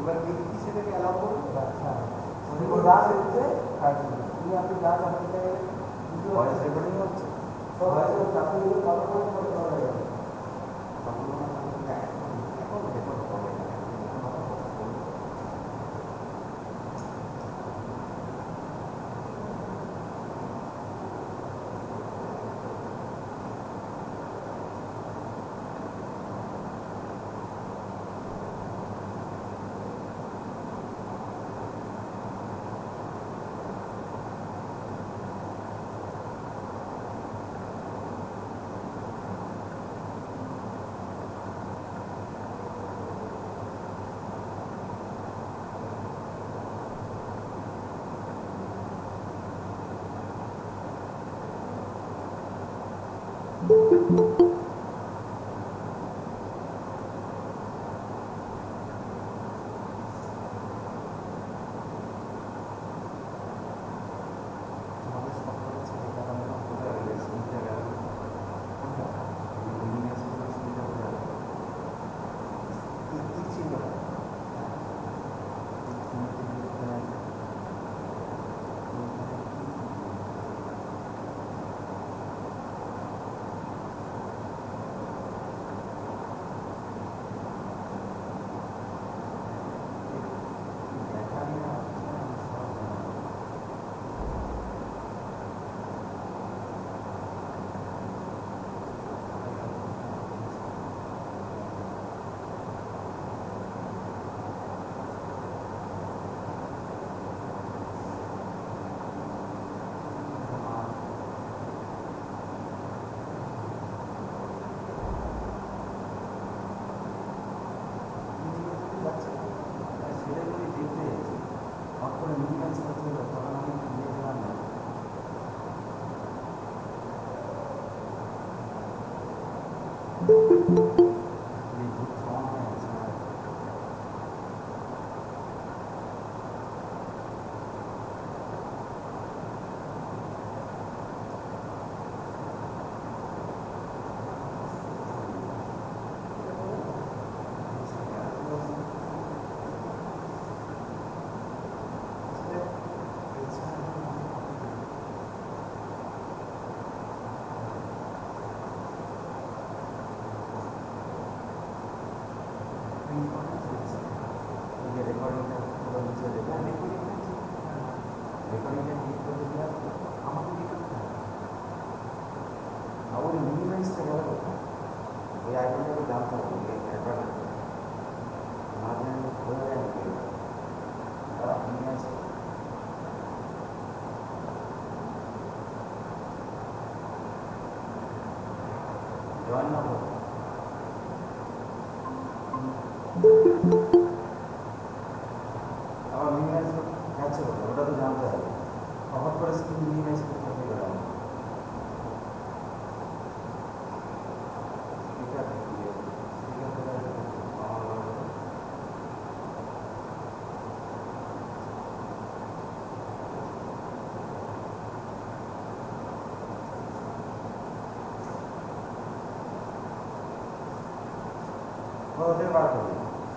এবার দেখি কি সেটাকে অ্যালাউ করবো। আচ্ছা গাছ হচ্ছে তুমি আপনি গাছ আপনাকে ভয়েস রেকর্ডিং হচ্ছে সব আছে আপনি কথা বলে করতে হবে। এখন রেকর্ড হবে না।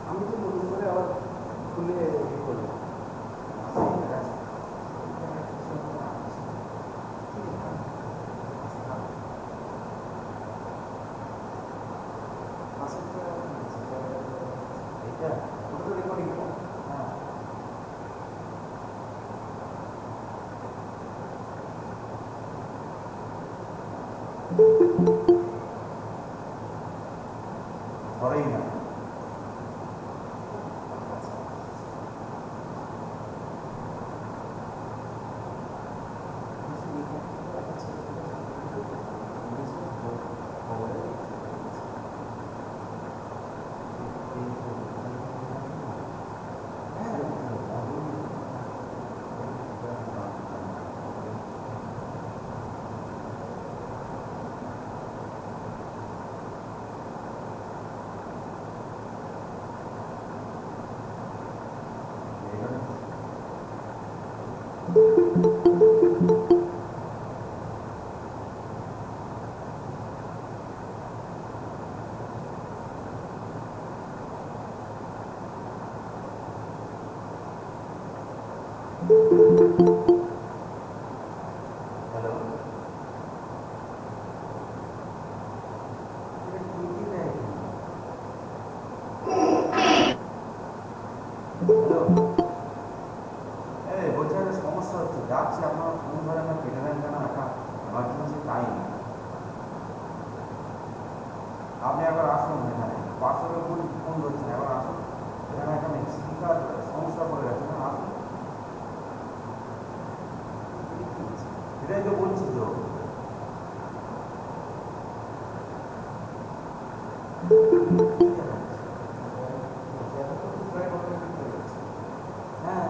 আমি তো নতুন করে আবার খুলে ইয়ে করবো। হ্যালো, হ্যালো, এই বলছি একটা সমস্যা হচ্ছে, যাচ্ছি আপনার ফোন ধরে না, কেটে নেন কেন? একটা এমার্জেন্সি টাইম। আপনি একবার আসুন এখানে, পার্সেলের উপর ফোন ধরছেন, একবার আসুন এখানে। এখানে স্পিকার সমস্যা করে গেছে না, আসুন। এটাই তো বলছি তো। হ্যাঁ,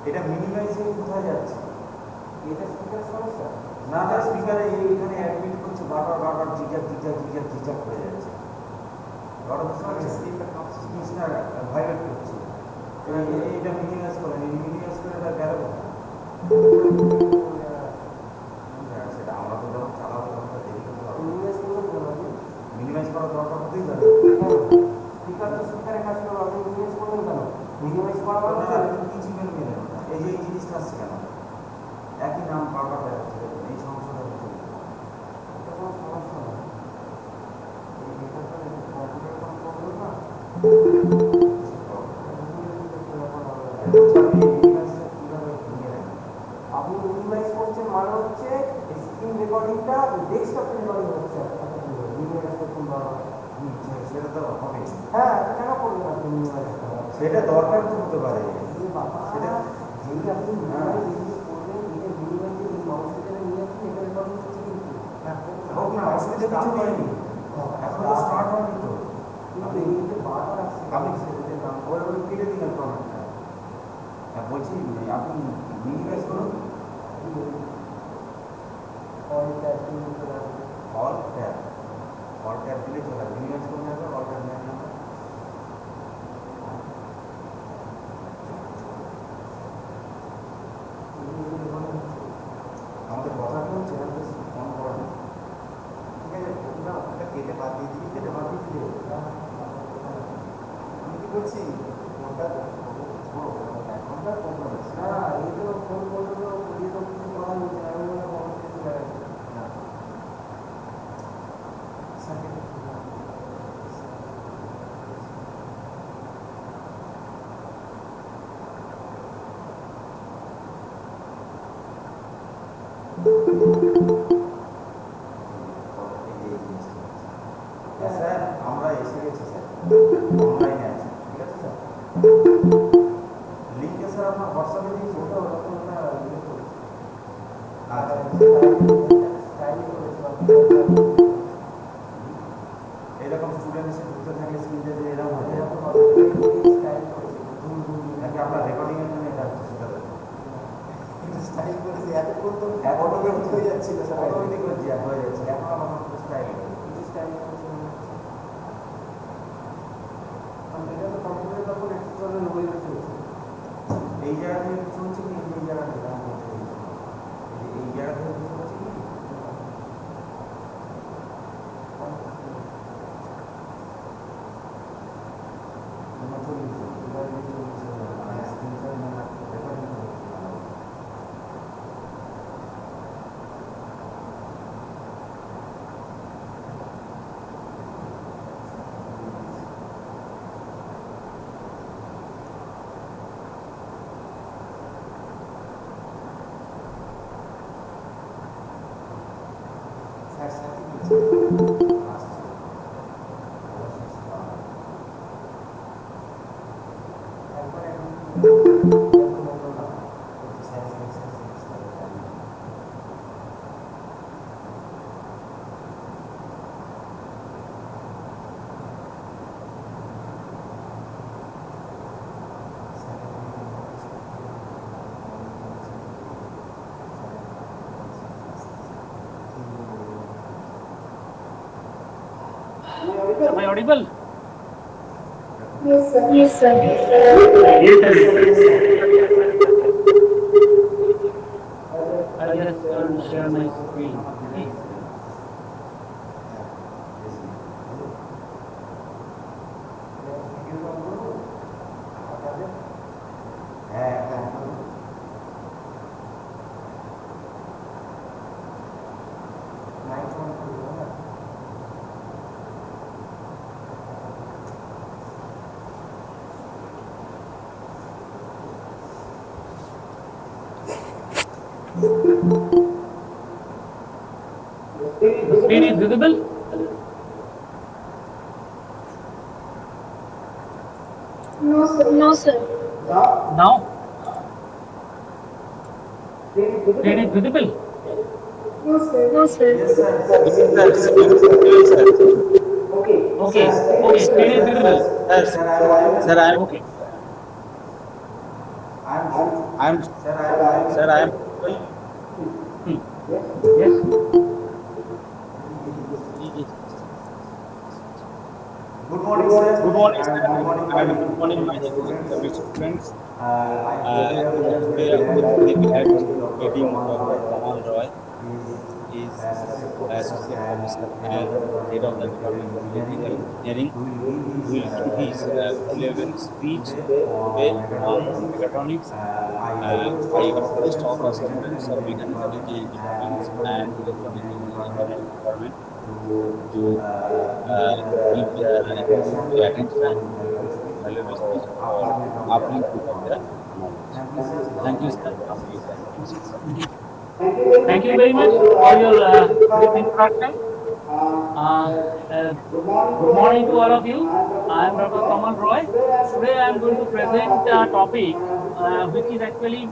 এটা মিনিমাইজ হয়ে কোথায় যাচ্ছে? এটা স্পিকার সমস্যা। না না, স্পিকারে এইখানে অ্যাডমিট করছে, বারবার বারবার জিজাক জিজাক জিজাক জিজাক হয়ে যাচ্ছে। বড় বুঝতে পারছেন? স্পিচটা ভাইব্রেট করছে। এইটা মিনিমাইজ করেন, মিনিমাইজ করে এটা গেল কোথায়? সেটা আমরা তো যখন চালাবো তখন তো দেরি করতে হবে। মিনিমাইজ করার দরকার হতেই পারে। স্পিকার তো স্পিকারে কাজ করবে, আপনি মিনিমাইজ করবেন কেন? মিনিমাইজ করা না না, কি চিকেন মেলে ওটা? এই যে এই জিনিসটা আসছে কেন? একই নাম বারবার দেখাচ্ছে, এই সমস্যাটা হচ্ছে। এটা কোনো সমস্যা না। এটা তো কম্পিউটার কোনো প্রবলেম না। আপনি মিনিমাইজ করছেন মানে হচ্ছে স্ক্রিন রেকর্ডিংটা ডেস্কটপে রেকর্ডিং হচ্ছে। মিনিমাইজ করছেন বারবার। সেটা তো হবে। হ্যাঁ, কেন করবেন আপনি মিনিমাইজ? সেটা দরকার তো হতে পারে। সেটা যেই আপনি মিনিমাইজ করবেন, এটা মিনিমাইজ এই মাউসের জন্য নিয়ে যাচ্ছেন, এটা রেকর্ডিং হচ্ছে কিন্তু হোক না, অসুবিধা কিছু নেই। এখন তো স্টার্ট হয়নি তো। কিন্তু এইটা বারবার আসছে। আপনি ওই কেটে দিলেন প্রবলেমটা। হ্যাঁ বলছি, আপনি মিনিমাইজ করুন। অল ট্যাব দিলে চলে আসবে। অল ট্যাব দিলে চলে আসবে। মিনিমাইজ করুন, একবার অল ট্যাব নেন আমরা। আমাদের কথা হচ্ছে ফোন করেন, ঠিক আছে? না, ওটা কেটে বাদ দিয়ে দিবি, কেটে বাদ দিয়ে দিবি। আমি কি বলছি, ফোনটা এখনকার প্রবলেম আছে। না, এই তো ফোন করলে তো এই তো কিছু কথা বলছে, আমি মনে হয় ফোন কিছু লাগাচ্ছি না, স্যার আমরা এসে গেছি স্যার, অনলাইনে আছি, ঠিক আছে স্যার? লিঙ্কে স্যার আপনার হোয়াটসঅ্যাপে দিয়েছি, ওটা ওরকম একটা ইয়ে করেছি। আচ্ছা, এরকম স্টুডেন্ট এসে ঢুকতে থাকলে স্ক্রিনটা যে এরকম হয়, নাকি আপনার রেকর্ডিং এর জন্য এটা হচ্ছে সেটা স্টাইল করেছি, এতক্ষণ তো অটোমেটিক হয়ে যাচ্ছিল সবাই। অটোমেটিক হয়ে যাচ্ছে, এখন আমার স্টাইল স্টাইল করেছি। এটা তো কম্পিউটার তখন একটু ওয়েবে চলছে। এই জায়গা থেকে চলছে কি এই জায়গা থেকে এই জায়গা থেকে চলছে কি? Am I audible? Yes, sir. Yes, sir. Yes, Yes, sir. Yes, sir. I'll just share my screen. Okay. The screen is visible? No, sir. No, sir. Now? Screen is visible? No, sir. No, sir. Yes, sir. Okay. Okay, screen is visible. Sir, I am. Okay. I'm. Sir, I am. Hmm. Yes. Good morning, sir. Good morning, sir. And Good morning, my students. friends. Today Today I'm we very are glad meeting Dr. Dr. Kamal Roy. He He is is Associate Professor and Head of the Department of Electrical Engineering, who will give his valuable speech today on mechatronics. I request all the students of mechanical engineering departments and electronic engineering department to give their attention to valuable speech for upliftment of their knowledge. Thank you, sir. Now you can proceed, sir. Thank you very much for your brief introduction. Good morning to all of you. I am Dr. Kamal Roy. Today I am going to present a topic which is actually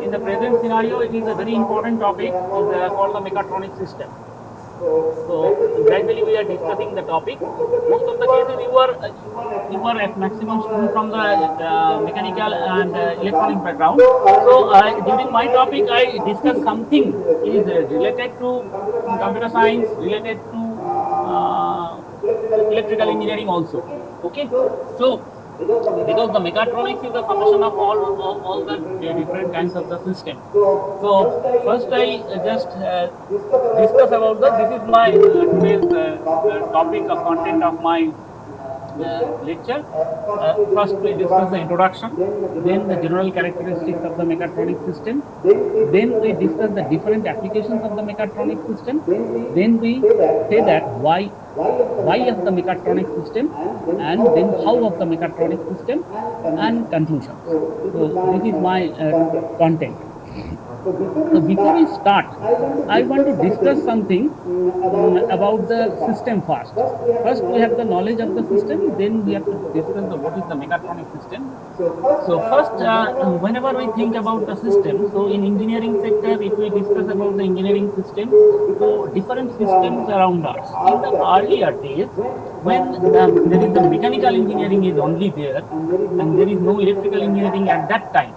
in the present scenario it is a very important topic. It is called the mechatronic system. So gradually we are discussing the topic. Most of the cases you were at maximum student from the mechanical and electronic background. So during my topic I discuss something is related to computer science, related to electrical engineering also. Okay, so because the mechatronics is the summation of all the different kinds of the system. So first I just discuss about the this is my today's topic of content of my lecture. First we discuss the introduction, then the general characteristics of the mechatronic system, then we discuss the different applications of the mechatronic system, then we say that why of the mechatronic system, and then how of the mechatronic system, and conclusions. So this is my content. So before we start, I want to discuss something about the system first. First we have the knowledge of the system, then we have to discuss the what is the mechatronic system. So first, whenever we think about the system, so in engineering sector, if we discuss about the engineering system, so different systems around us. In the earlier days, when there is the mechanical engineering is only there, and there is no electrical engineering at that time.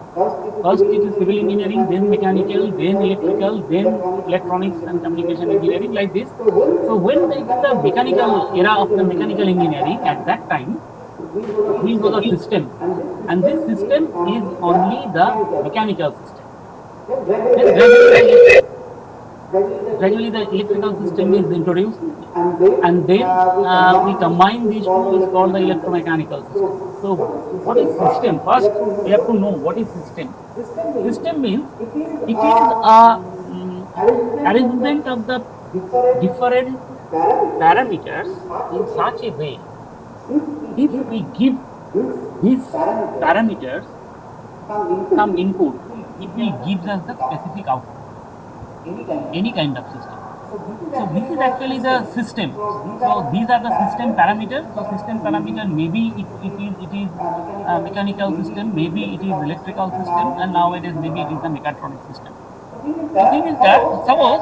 First it is civil engineering, then mechanical, then electrical, then electronics and communication engineering, like this. So when it is the mechanical era of the mechanical engineering, at that time, we know the system, and this system is only the mechanical system. Then gradually the electrical system is introduced, and then we combine these two is called the electromechanical system. So what is system? First we have to know what is system. System means it is a arrangement of the different parameters in such a way, if we give these parameters some input, it will give us the specific output, any kind of system. So this is actually the system. So these are the system parameters. So system parameter, maybe it is a mechanical system, maybe it is electrical system, and nowadays maybe it is the mechatronic system. The thing is that suppose,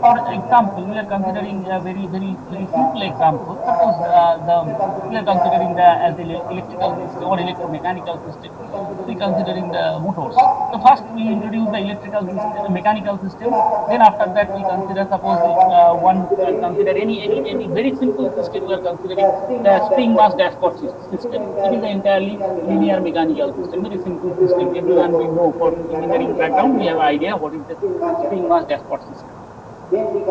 for example, we are considering a very simple example. Suppose we are considering the as the electrical system or electromechanical system. We are considering the motors. So first we introduce the electrical system, mechanical system. Then after that we consider, suppose one consider any very simple system. We are considering the spring mass dashpot system. It is an entirely linear mechanical system, very simple system. Everyone we know for engineering background, we have idea what is the spring mass dashpot system.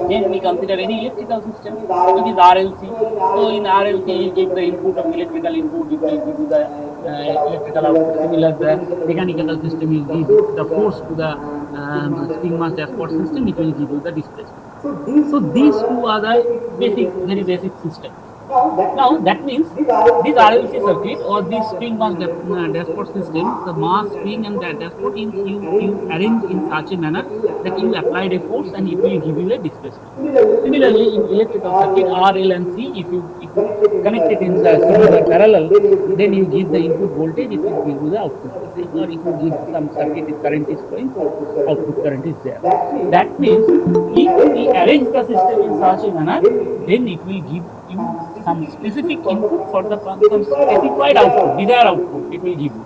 Then we consider any electrical system, which is RLC. So in RLC, you give the input of electrical input, it will give you the electrical output. Similar, the mechanical system, you give the force to the spring mass dashpot system, it will give you the displacement. So these two are the basic, very basic system. Now that means this RLC circuit or this spring mass dashpot system, the mass, spring and the dashpot, you arrange in such a manner that you applied a force and it will give you a displacement. Similarly, in electrical circuit R, L and C, if you connect it in the similar parallel, then you give the input voltage, it will give you the output voltage. Or if you give some circuit, if current is flowing, output current is there. That means if we arrange the system in such a manner, then it will give you some specific input for the some specified output, desired output it will give you.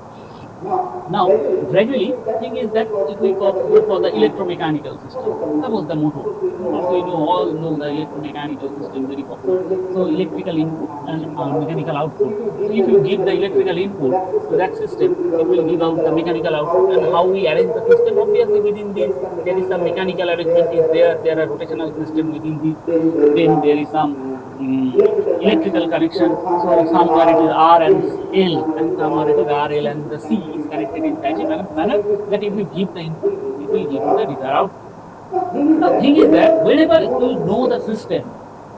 Now, gradually, the thing is that if we go for the electromechanical system, suppose the motor. So you all know the electromechanical system very popular. So electrical input and mechanical output. So if you give the electrical input to that system, it will give out the mechanical output. And how we arrange the system? Obviously, within this there is some mechanical arrangement is there. There are rotational system within this. Then there is some electrical connection. So somewhere it is R and L, and somewhere it is R, L, and the C is connected in such a manner that if you give the input, it will give you the desired output. The thing is that whenever you know the system,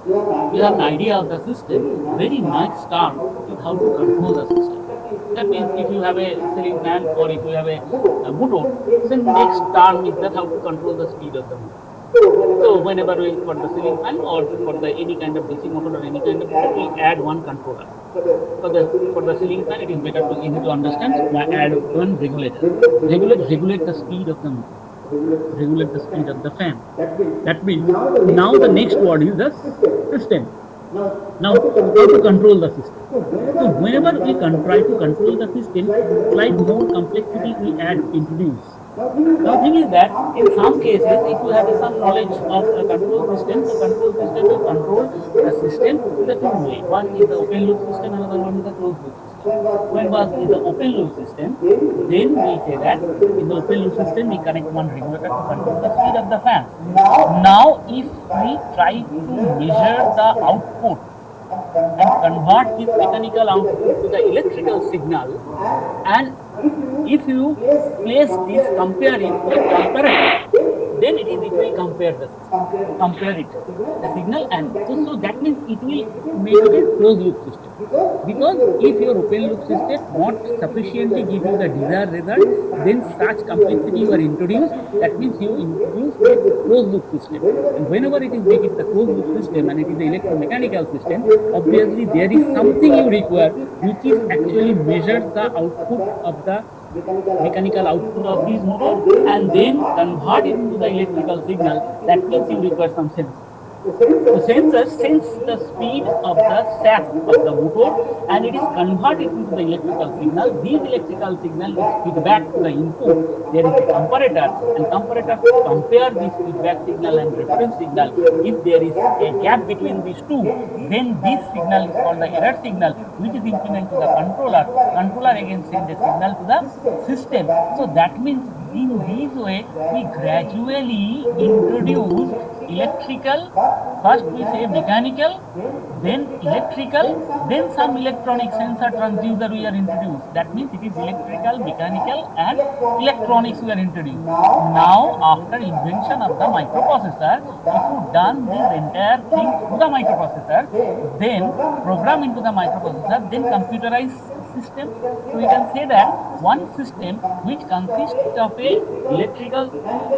you have an idea of the system, very nice term is how to control the system. That means if you have a ceiling fan or if you have a motor, then next term is that how to control the speed of the motor. So whenever we for the ceiling fan or for the any kind of DC motor or any kind of motor, we add one controller. For the ceiling fan, it is better to easy to understand. So add one regulator. Regulate the speed of the motor. Regulate the speed of the fan. That means now the next word is the system. Now, how to control the system? So whenever we try to control the system, slight more complexity we add, introduce. Now, thing is that in some cases, if you have some knowledge of a control system, the control system will control the system in the two ways. One is the open loop system, another one is the closed loop system. When was in the open loop system, then we say that in the open loop system we connect one regulator to control the speed of the fan. Now, if we try to measure the output and convert this mechanical output to the electrical signal, and if you place this, compare it with a comparator, then it will compare the signal, and so that means it will make it a closed loop system. Because if your open loop system not sufficiently give you the desired result, then such complexity you are introduced. That means you introduce a closed loop system, and whenever it is make it the closed loop system and it is the electromechanical system, obviously there is something you require which is actually measures the output of the mechanical output of this motor and then convert it to the electrical signal. That means you require some sensor. The sensor sense the speed of the shaft of the motor and it is converted into the electrical signal. This electrical signal is feedback to the input. There is a comparator, and comparator compare this feedback signal and reference signal. If there is a gap between these two, then this signal is called the error signal, which is implemented to the controller. Controller again sends a signal to the system. So that means in this way we gradually introduce electrical, first we say mechanical, then electrical, then some electronic sensor transducer we are introduced. That means it is electrical, mechanical and electronics we are introduced. Now after invention of the microprocessor, if you done this entire thing to the microprocessor, then program into the microprocessor, then computerized system. So we can say that one system which consists of a electrical,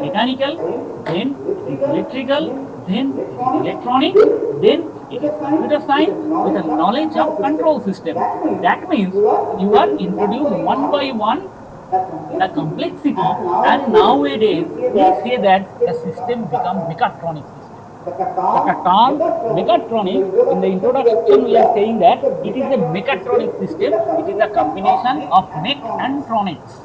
mechanical, then electrical, then electronic, then it is computer science with a knowledge of control system. That means you are introduced one by one the complexity, and nowadays we say that the system become mechatronic system. The term mechatronic, in the introduction we are saying that it is a mechatronic system. It is a combination of mech and tronics.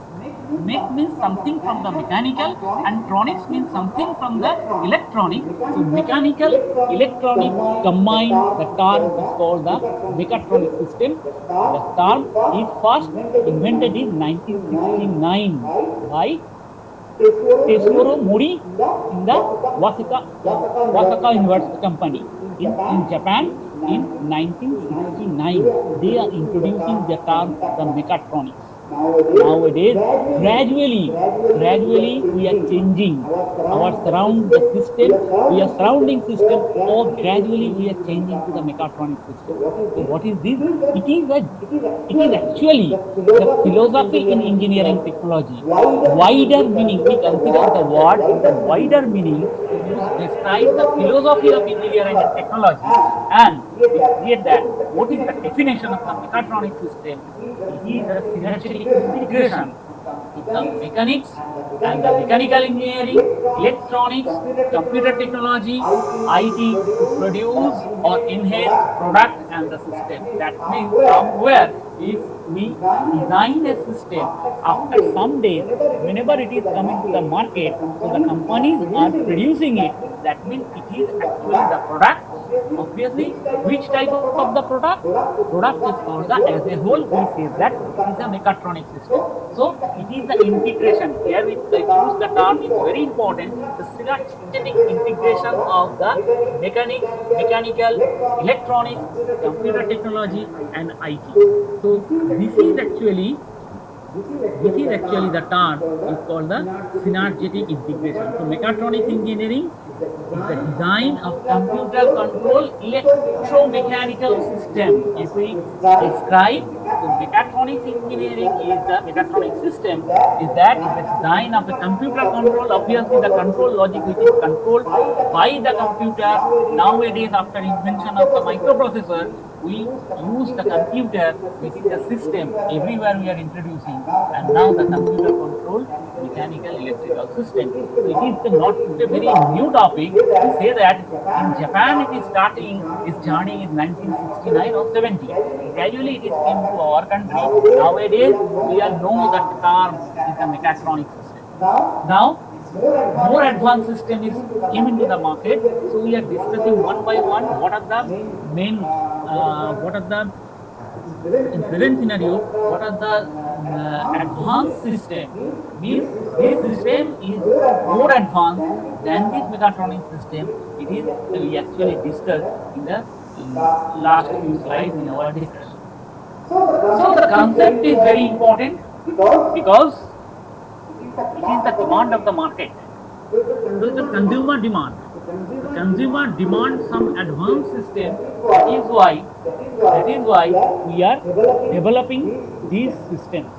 Mech means something from the mechanical and tronics means something from the electronic. So mechanical, electronic combined, the term is called the mechatronic system. The term is first invented in 1969 by Tesoro Mori in the Wasaka University Company in Japan in 1969. They are introducing the term the mechatronics. Nowadays, gradually we are changing our surrounding system, or gradually we are changing to the mechatronic system. So what is this? It is actually the philosophy in engineering technology. Wider meaning, we consider the word in the wider meaning to describe the philosophy of engineering and technology, and we create that. What is the definition of the mechatronic system? It is the synergetic integration with the mechanics and the mechanical engineering, electronics, computer technology, IT to produce or enhance product and the system. That means somewhere if we design a system, after some days, whenever it is coming to the market, so the companies are producing it, that means it is actually the product. Obviously, which type of the product? Product is called the, as a whole, we say that it is a mechatronic system. So it is the integration. Here we choose the term is very important. The synergetic integration of the mechanics, mechanical, electronics, computer technology, and IT. So this is actually the term is called the synergetic integration. So mechatronics engineering is the design of computer control electromechanical system. If we describe the mechatronics engineering is the mechatronic system, is that the design of the computer control, obviously the control logic which is controlled by the computer. Nowadays, after invention of the microprocessor, we use the computer, which is the system everywhere we are introducing, and now the computer control mechanical electrical system. So it is not a very new topic. We say that in Japan it is starting its journey in 1969 or 70. Gradually it is came to our country. Nowadays we are know that the term is the mechatronic system. Now more advanced system is came into the market, so we are discussing one by one what are the main in present scenario, what are the advanced system? Means this system is more advanced than this mechatronic system. It is we actually discussed in the last few slides in our discussion. So the concept is very important because it is the demand of the market. So it's the consumer demand. The consumer demands some advanced system. That is why we are developing these systems.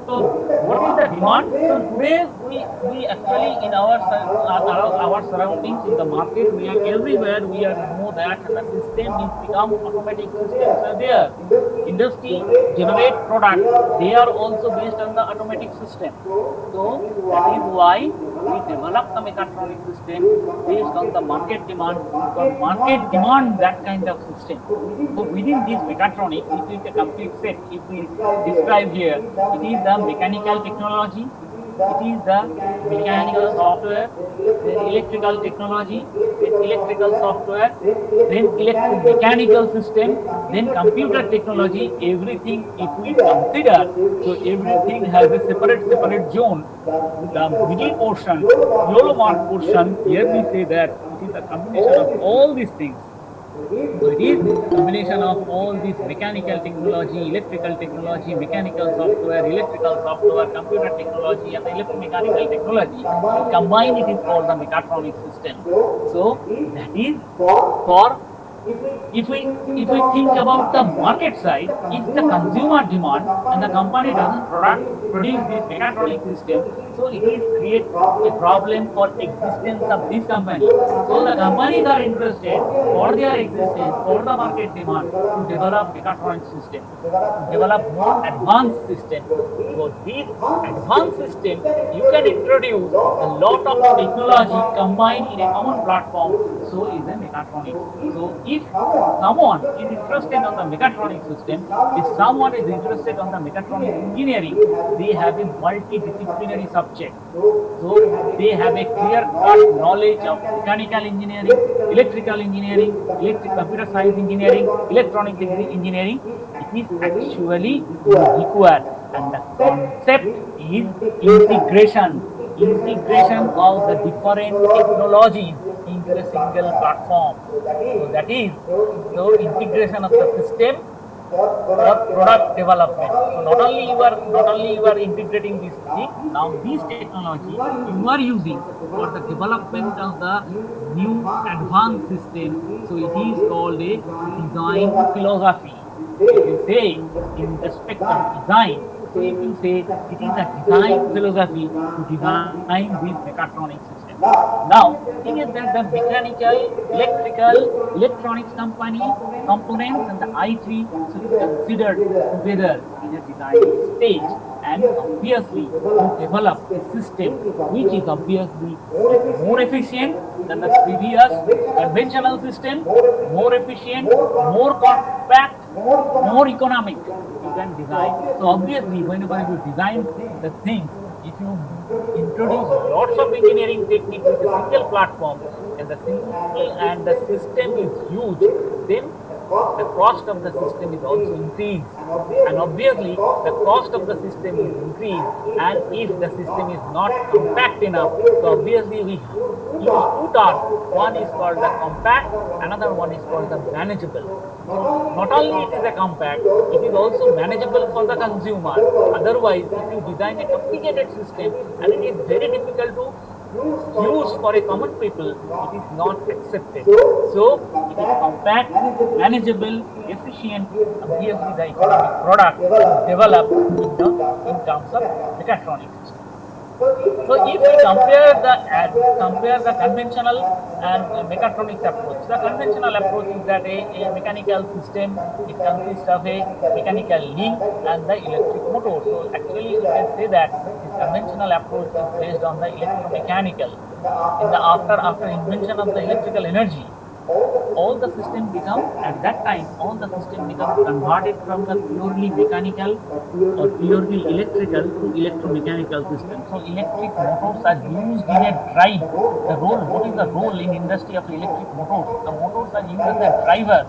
So what is the demand? So today we actually in our surroundings in the market, we are everywhere, we are know that the system is become automatic systems are there. Industry generate product, they are also based on the automatic system. So that is why we develop the mechatronic system based on the market demand, because market demand that kind of system. So within this mechatronics, it is a complete set. If we describe here, it is the mechanical technology, it is the mechanical software, then electrical technology, then electrical software, then electromechanical system, then computer technology. Everything if we consider, so everything has a separate zone. The middle portion, yellow mark portion, here we say that it is a combination of all these things. So it is combination of all these mechanical technology, electrical technology, mechanical software, electrical software, computer technology, and the electromechanical technology. Combined, it is called the mechatronic system. So that is for if we think about the market side, if the consumer demand and the company doesn't produce this mechatronic system, so it is create a problem for existence of this company. So the companies are interested for their existence, for the market demand, to develop mechatronic system, to develop more advanced system. So this advanced system, you can introduce a lot of technology combined in a common platform. So is a mechatronics. So if someone is interested on the mechatronic system, if someone is interested on the mechatronic engineering, they have a multidisciplinary subject. So they have a clear-cut knowledge of mechanical engineering, electrical engineering, computer science engineering, electronic engineering. It is actually required, and the concept is integration of the different technologies into a single platform. So that is the integration of the system for product development. So not only you are integrating this thing, now this technology you are using for the development of the new advanced system. So it is called a design philosophy. If you say in respect of design, so if you say it is a design philosophy to design this mechatronic system. Now, thing is that the mechanical, electrical, electronics components and the IT should be considered together in a design stage, and obviously to develop a system which is obviously more efficient than the previous conventional system, more efficient, more compact, more economic you can design. So obviously whenever you design the things, if you introduce lots of engineering technique with a single platform and the system is huge, then the cost of the system is also increased, and obviously the cost of the system is increased, and if the system is not compact enough, so obviously we use two terms. One is called the compact, another one is called the manageable. Not only it is a compact, it is also manageable for the consumer. Otherwise, if you design a complicated system and it is very difficult to use for a common people, it is not accepted. So it is compact, manageable, efficient, obviously the economic product developed in terms of mechatronics. So if we compare the conventional and mechatronics approach, the conventional approach is that a mechanical system, it consists of a mechanical link and the electric motor. So actually you can say that this conventional approach is based on the electromechanical. After invention of the electrical energy, all the system become converted from the purely mechanical or purely electrical to electromechanical system. So electric motors are used in a drive. What is the role in industry of electric motors? The motors are used as a driver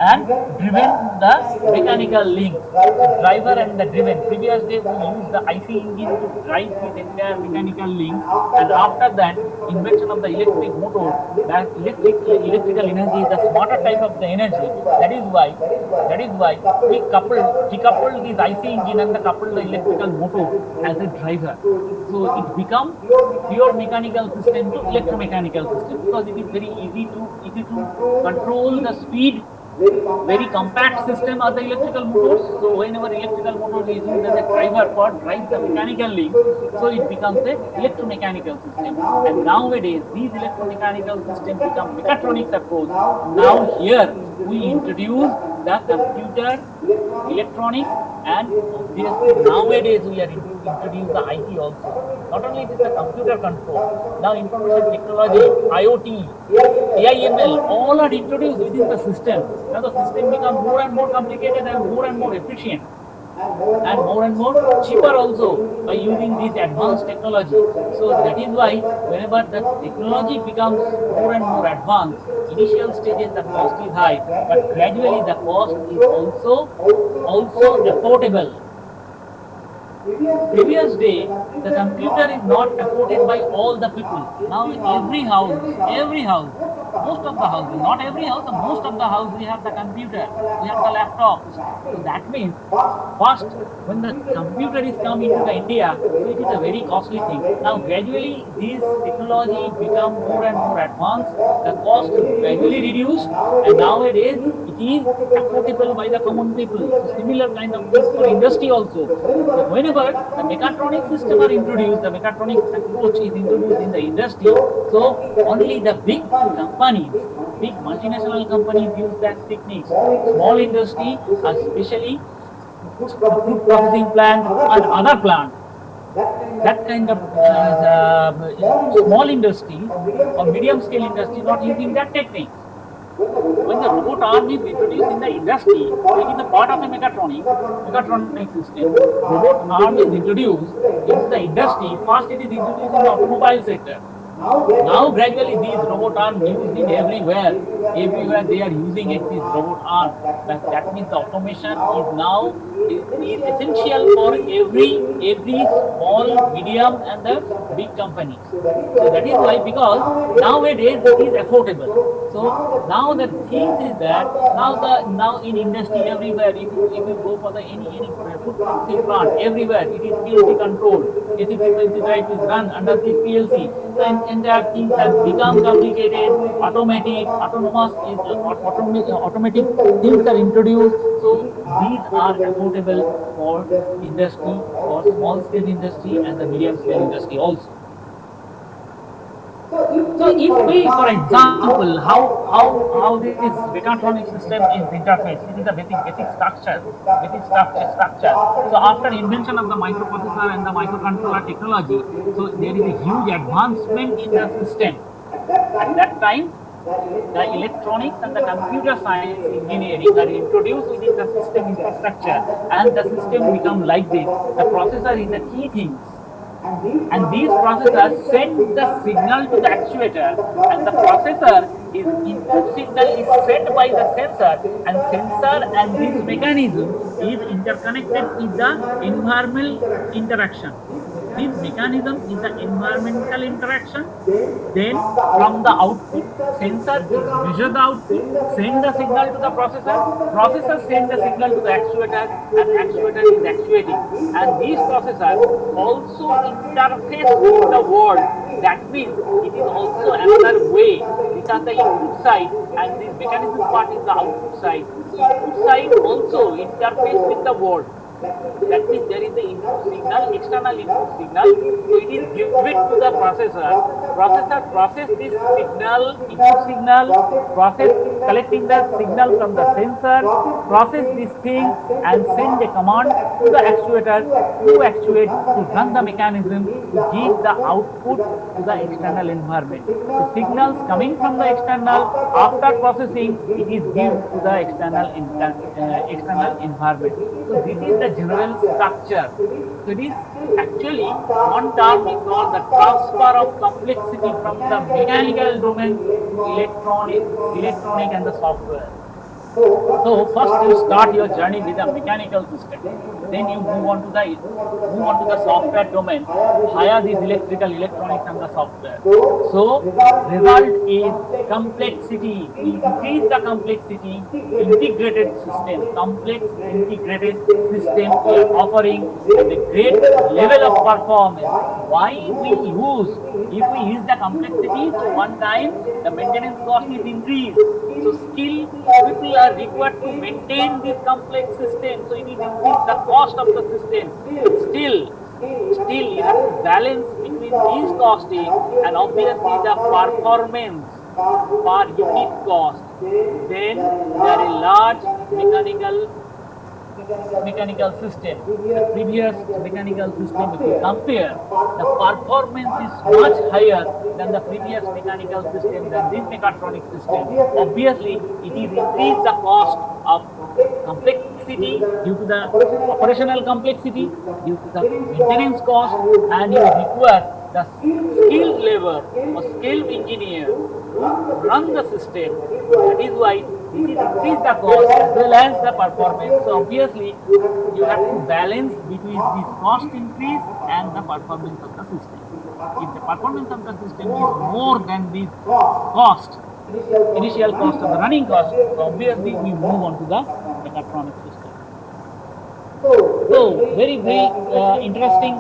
and driven the mechanical link. The driver and the driven. Previous day we used the IC engine to drive this entire mechanical link, and after that invention of the electric motor, that electrical energy is the smarter type of the energy. That is why we decoupled this IC engine and coupled the electrical motor as a driver. So it becomes pure mechanical system to electromechanical system, because it is very easy to control the speed. Very compact system are the electrical motors. So whenever electrical motor is used as a driver for drive the mechanical link, so it becomes a electromechanical system. And nowadays these electromechanical systems become mechatronics approach. Now here we introduce the computer, electronics, and obviously nowadays we are introduce the IT also. Not only this, the computer control, now information technology, IoT, AIML, all are introduced within the system. Now the system becomes more and more complicated and more efficient and more cheaper also by using this advanced technology. So that is why whenever the technology becomes more and more advanced, initial stages the cost is high, but gradually the cost is also affordable. Previous day, the computer is not afforded by all the people. Now every house, most of the houses, not every house, most of the house we have the computer, we have the laptops. So that means first when the computer is come into the India, so it is a very costly thing. Now gradually these technology become more and more advanced, the cost is gradually reduced, and nowadays it is affordable by the common people. So similar kind of things for industry also. So whenever the mechatronic system are introduced, the mechatronic approach is introduced in the industry, so only the big companies, big multinational companies use that techniques. Small industry, especially food processing plant and other plant, that kind of small industry or medium scale industry not using that technique. When the robot arm is introduced in the industry, it is a part of a mechatronic system. Robot arm is introduced into the industry. First, it is introduced in the automobile sector. Now gradually these robot arms used in everywhere. Everywhere they are using it, this robot arm. That means the automation is now is essential for every small, medium and the big companies. So that is why, because nowadays it is affordable. So now the thing is that now in industry everywhere, if you go for the any food processing plant, everywhere it is PLC controlled. AC frequency drive is run under this PLC. So entire things have become complicated. Automatic things are introduced. So these are affordable for industry, for small scale industry and the medium scale industry also. So if we, for example, how this mechatronic system is interfaced, it is a basic structure. So after invention of the microprocessor and the microcontroller technology, so there is a huge advancement in the system. At that time, the electronics and the computer science engineering are introduced within the system infrastructure, and the system become like this. The processor is the key thing. And these processors send the signal to the actuator, and the processor is input signal is sent by the sensor, and sensor and this mechanism is interconnected with the environmental interaction. This mechanism is the environmental interaction. Then from the output, sensor is measure the output, send the signal to the processor send the signal to the actuator, and actuator is actuating. And these processors also interface with the world. That means it is also another way. These are the input side, and this mechanism part is the output side. Input side also interface with the world. That means there is the input signal, external input signal. So it is given to the processor. Processor process this signal, input signal, process collecting the signal from the sensor, process this thing and send a command to the actuator to actuate, to run the mechanism, to give the output to the external environment. So signals coming from the external, after processing, it is given to the external environment. So this is the general structure. So it is actually one term is called the transfer of complexity from the mechanical domain to electronic and the software. So first you start your journey with a mechanical system, then you move on to the software domain via these electronics and the software. So result is complexity. We increase the complexity, integrated system, complex integrated system we are offering at a great level of performance. Why we use? If we use the complexity, so one time the maintenance cost is increased. So skilled people are required to maintain this complex system. So it will increase the cost of the system. Still you have to balance between these costing and obviously the performance per unit cost. Then there are a large mechanical system. The previous mechanical system, if you compare, the performance is much higher than the previous mechanical system, than this mechatronic system. Obviously, it is increased the cost of complexity due to the operational complexity, due to the maintenance cost, and you require the skilled labor or skilled engineer to run the system. That is why this is increase the cost as well as the performance. So obviously you have to balance between this cost increase and the performance of the system. If the performance of the system is more than this cost, initial cost of the running cost, obviously we move on to the mechatronic system. So, very interesting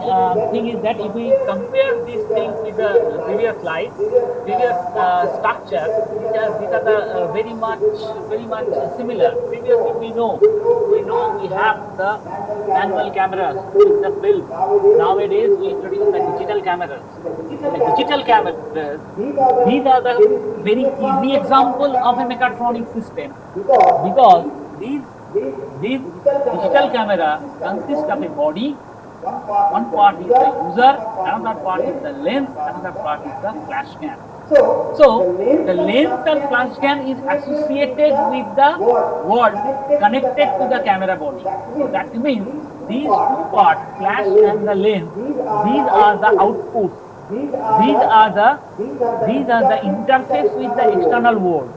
thing is that if we compare this thing with the previous slide, previous structure, these are the very much similar. Previously, we have the manual cameras with the film. Nowadays, we introduce the digital cameras. The digital cameras, these are the very easy example of a mechatronic system because these digital camera consists of a body. One part is the user, another part is the lens, another part is the flash cam. So the lens and flash cam is associated with the word connected to the camera body. So that means these two parts, flash and the lens, these are the outputs. These are the interface with the external world.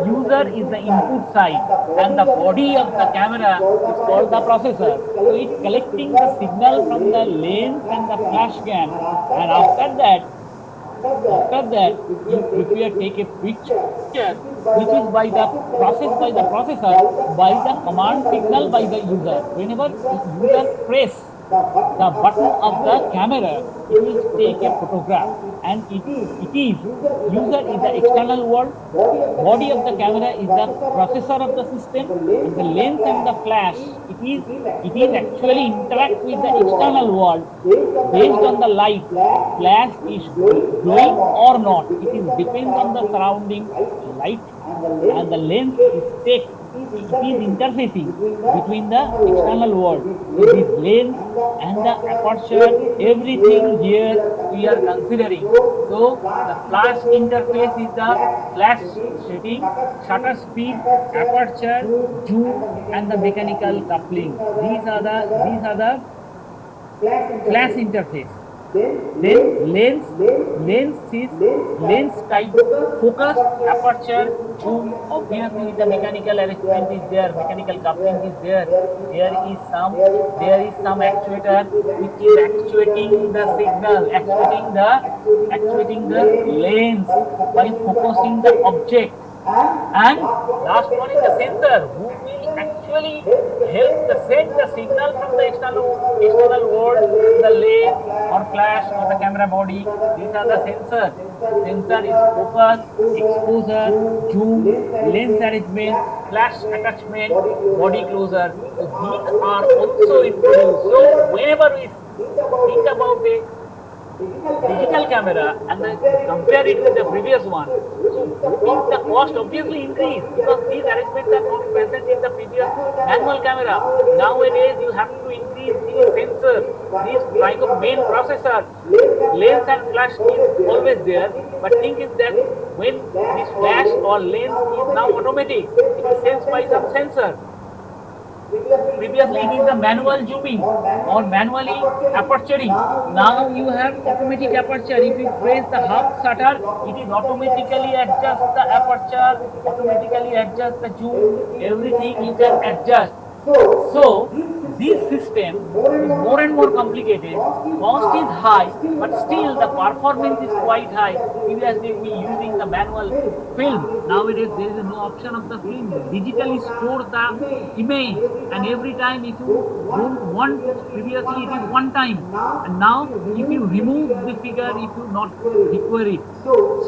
User is the input side and the body of the camera is called the processor. So it's collecting the signal from the lens and the flash cam, and after that you take a picture which is by the processor by the command signal by the user. Whenever user press the button of the camera, it will take a photograph, and it is user is the external world, body of the camera is the processor of the system, and the lens and the flash it is actually interact with the external world based on the light. Flash is glowing or not, it is depends on the surrounding light, and the lens is interfacing between the external world. It is lens and the aperture, everything here we are considering. So the flash interface is the flash setting, shutter speed, aperture, zoom, and the mechanical coupling. These are the flash interface. Then lens type, focus, aperture, zoom. Obviously the mechanical arrangement is there, mechanical coupling is there. There is some actuator which is actuating the signal, actuating the lens by focusing the object. And last one is the sensor, who will actually help send the signal from the external world, the lens or flash or the camera body. These are the sensors. Sensor is focus, exposure, zoom, lens arrangement, flash attachment, body closure. So these are also introduced. So whenever we think about a digital camera and then compare it with the previous one, so the cost obviously increase because these arrangements are not present in the previous manual camera. Nowadays you have to increase these sensors, these like a main processor, lens and flash is always there, but thing is that when this flash or lens is now automatic, it is sensed by some sensor. Previously it is the manual zooming or manually aperturing. Now you have automatic aperture. If you press the half shutter, it is automatically adjust the aperture, automatically adjust the zoom, everything you can adjust. So this system is more and more complicated, cost is high, but still the performance is quite high. Previously we using the manual film. Nowadays there is no option of the film. Digitally store the image, and every time if you don't want, previously it is one time, and now if you remove the figure, if you not require it,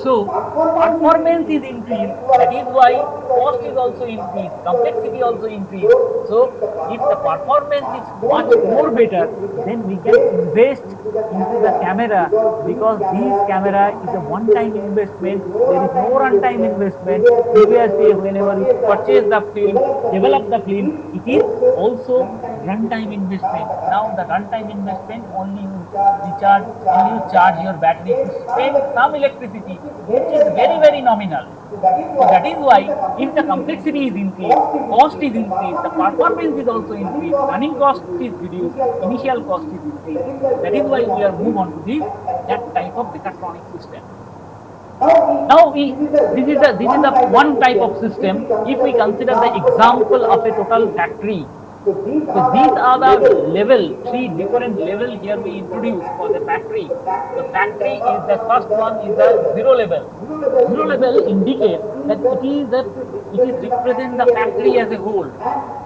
so performance is increased. That is why cost is also increased, complexity also increased. So if the performance is much more better, then we can invest into the camera, because this camera is a one-time investment. There is no one-time investment. Previously, whenever you purchase the film, develop the film, it is also runtime investment. Now the runtime investment only you charge your battery to spend some electricity, which is very nominal. So that is why if the complexity is increased, cost is increased, the performance is also increased, running cost is reduced, initial cost is increased. That is why we are move on to that type of mechatronic system. Now this is the one type of system. If we consider the example of a total factory, So these are the level, three different level here we introduce for the factory. The factory is the first one is the zero level. Zero level indicates that it is represent the factory as a whole,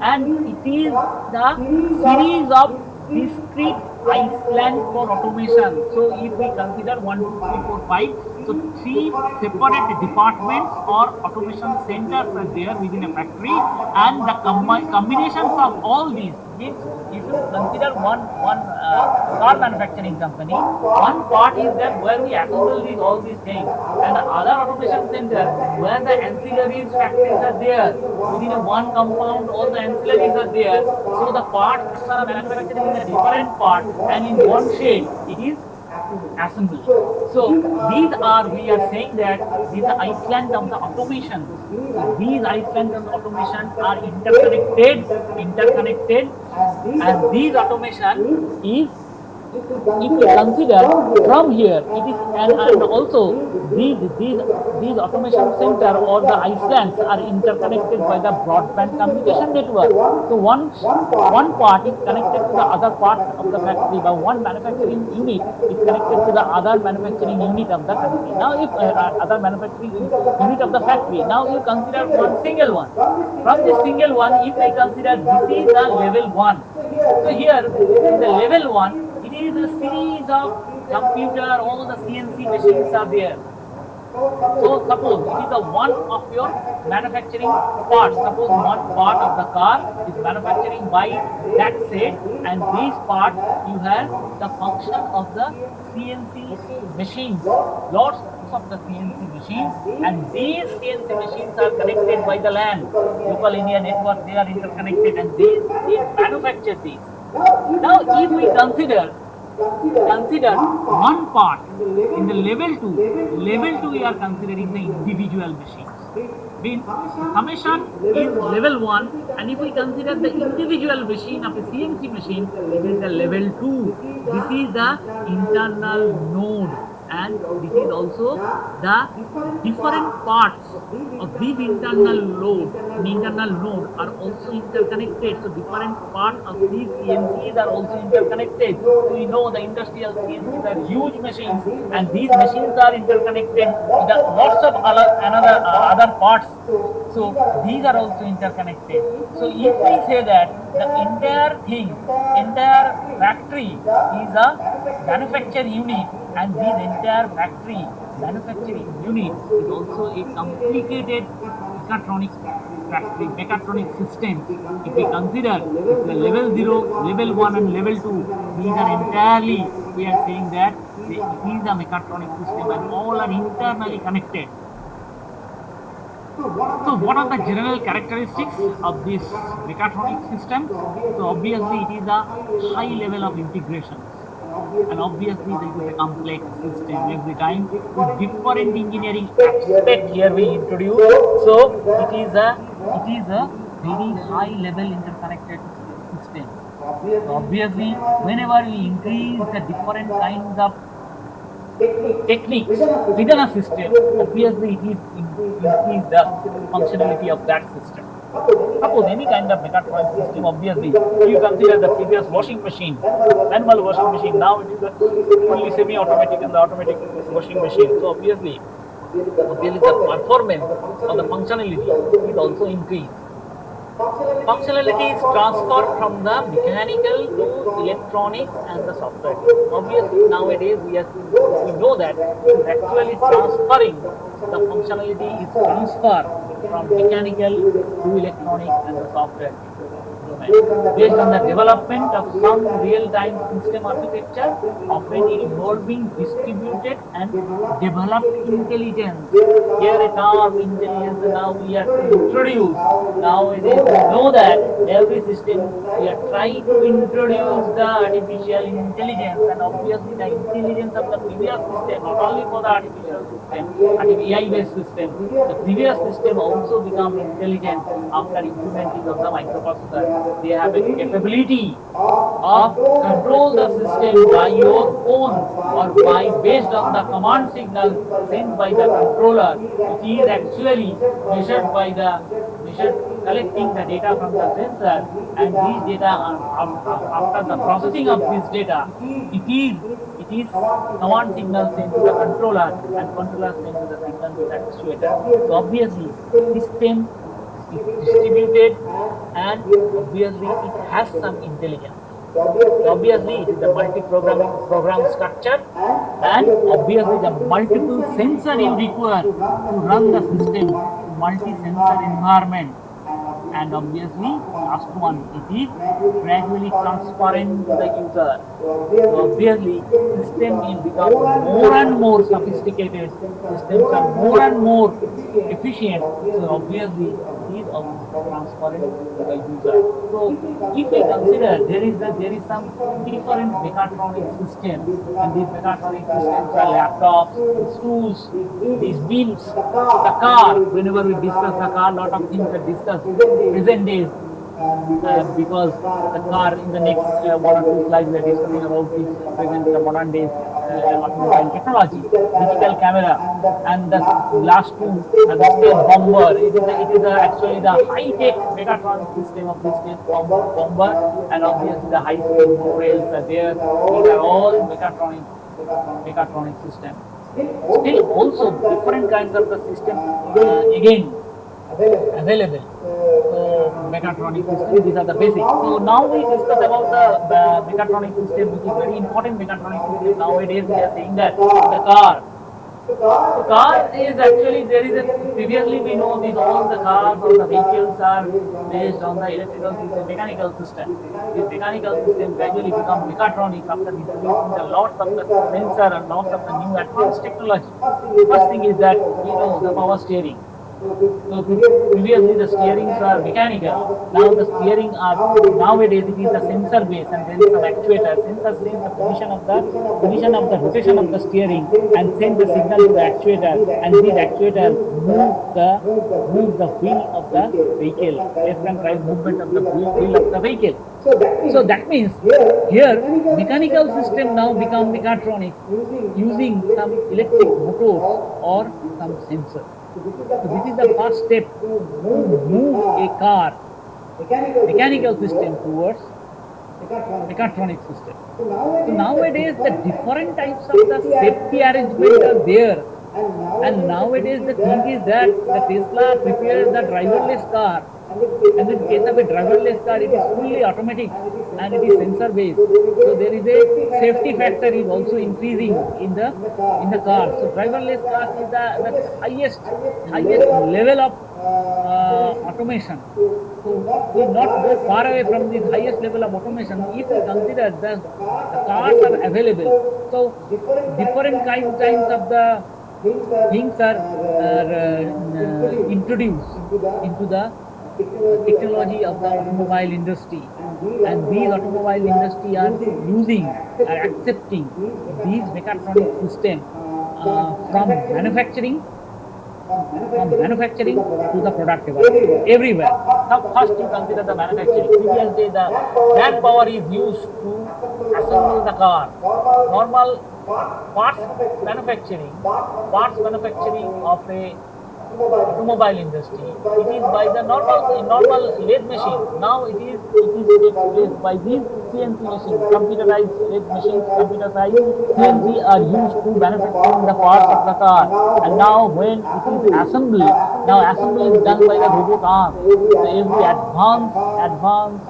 and it is the series of discrete island for automation. So if we consider 1, 2, 3, 4, 5, so three separate departments or automation centers are there within a factory, and the combinations of all these means if you consider one car manufacturing company, one part is that where we assemble all these things, and the other automation center where the ancillaries factories are there within a one compound, all the ancillaries are there. So the parts are manufactured in a different part, and in one shade it is assembled. So these are, we are saying that these are islands of the automation. So these islands of automation are interconnected, and these automation is, if we consider from here, it is, and also these automation center or the islands are interconnected by the broadband communication network. So one part is connected to the other part of the factory, by one manufacturing unit is connected to the other manufacturing unit of the country. Now if other manufacturing unit of the factory, now you consider one single one. From this single one, if we consider this is the level 1. So here in the level 1, it is a series of computer, all the CNC machines are there. So suppose it is the one of your manufacturing parts. Suppose one part of the car is manufacturing by that set, and these parts you have the function of the CNC machines, lots of the CNC machines, and these CNC machines are connected by the LAN, local area network. They are interconnected, and they manufacture these. Now if we consider one part in the level 2 we are considering the individual machines. Means summation is level 1, and if we consider the individual machine of a CNC machine, it is the level 2. This is the internal node, and this is also the different parts of this internal node are also interconnected. So different parts of these CNCs are also interconnected. So we know the industrial CNCs are huge machines, and these machines are interconnected with lots of other parts. So these are also interconnected. So if we say that the entire factory is a manufacturing unit, and this entire factory manufacturing unit is also a complicated mechatronic system. If we consider the level 0, level 1 and level 2, these are entirely, we are saying that it is a mechatronic system, and all are internally connected. So what are the general characteristics of this mechatronic system? So obviously it is a high level of integration, and obviously this is a complex system every time with different engineering aspect here we introduce. So it is a very high level interconnected system. So obviously whenever we increase the different kinds of techniques within a system, obviously it is increase the functionality of that system. Suppose any kind of mechatronic system, obviously you consider the previous washing machine, manual washing machine, now it is a fully semi-automatic and the automatic washing machine. So obviously the performance or the functionality is also increased. Functionality is transferred from the mechanical to electronics and the software. Obviously nowadays we know that actually transferring the functionality is transferred from mechanical to electronics and the software domain, based on the development of some real-time system architecture, often involving distributed and developed intelligence. Here a term intelligence now we are to introduce. Nowadays we know that every system we are trying to introduce the artificial intelligence, and obviously the intelligence of the previous system, not only for the artificial system, AI-based system, the previous system also become intelligent after implementing of the microprocessor. they have a capability of control the system by your phone or by based on the command signal sent by the controller. It is actually measured by the collecting the data from the sensor, and these data after the processing of this data, it is command signal sent to the controller, and controller sent to the signal to the actuator. So obviously system is distributed, and obviously it has some intelligence. So obviously it is a program structure, and obviously the multiple sensor you require to run the system, multi-sensor environment. And obviously last one, it is gradually transparent to the user. So obviously system will become more and more sophisticated, systems are more and more efficient, so obviously it is transparent to the user. So if we consider there is some different mechatronic systems, and these mechatronic systems are laptops, these tools, these beams, the car. Whenever we discuss the car, lot of things are discussed present days, because the car in the next one or two slides we are discussing about this present the modern days automobile technology, digital camera, and the last two the space bomber. It is actually the high tech mechatronic system of this space bomber, and obviously the high speed rails are there. These are all mechatronic systems. Still also different kinds of the system again available. So mechatronic system, these are the basics. So now we discuss about the mechatronic system, which is very important mechatronic system. Nowadays we are saying that the car. The car is actually, there is a, previously we know these all the cars or the vehicles are based on the electrical system, mechanical system. This mechanical system gradually become mechatronic after introducing the lots of the sensor and lots of the new advanced technology. First thing is that we know the power steering. So previously the steerings are mechanical. Now the steering are, nowadays it is a sensor based, and there is some actuator. Sensor says the position of the rotation of the steering and send the signal to the actuator, and this actuator move the wheel of the vehicle, left and right movement of the wheel of the vehicle. So that means here mechanical system now become mechatronic using some electric motors or some sensor. So this is the first step to move a car mechanical system towards mechatronic system. So nowadays the different types of the safety arrangement are there, and nowadays the thing is that the Tesla prepared the driverless car, and in case of a driverless car it is fully automatic and it is sensor based. So there is a safety factor is also increasing in the car. So driverless car is the highest level of automation. So we will not go far away from this highest level of automation if we consider the cars are available. So different kinds of the things are introduced into the technology of the automobile industry, and these automobile industry are accepting these mechatronic system from manufacturing to the product development everywhere. Now first you consider the manufacturing. Previously the manpower is used to assemble the car. Normal parts manufacturing of a automobile industry, it is by the normal lathe machine. Now it is replaced by these CNC machines, computerized lathe machines, computerized CNC are used to manufacturing the parts of the car. And now when it is assembly, is done by the robot arm. So every advanced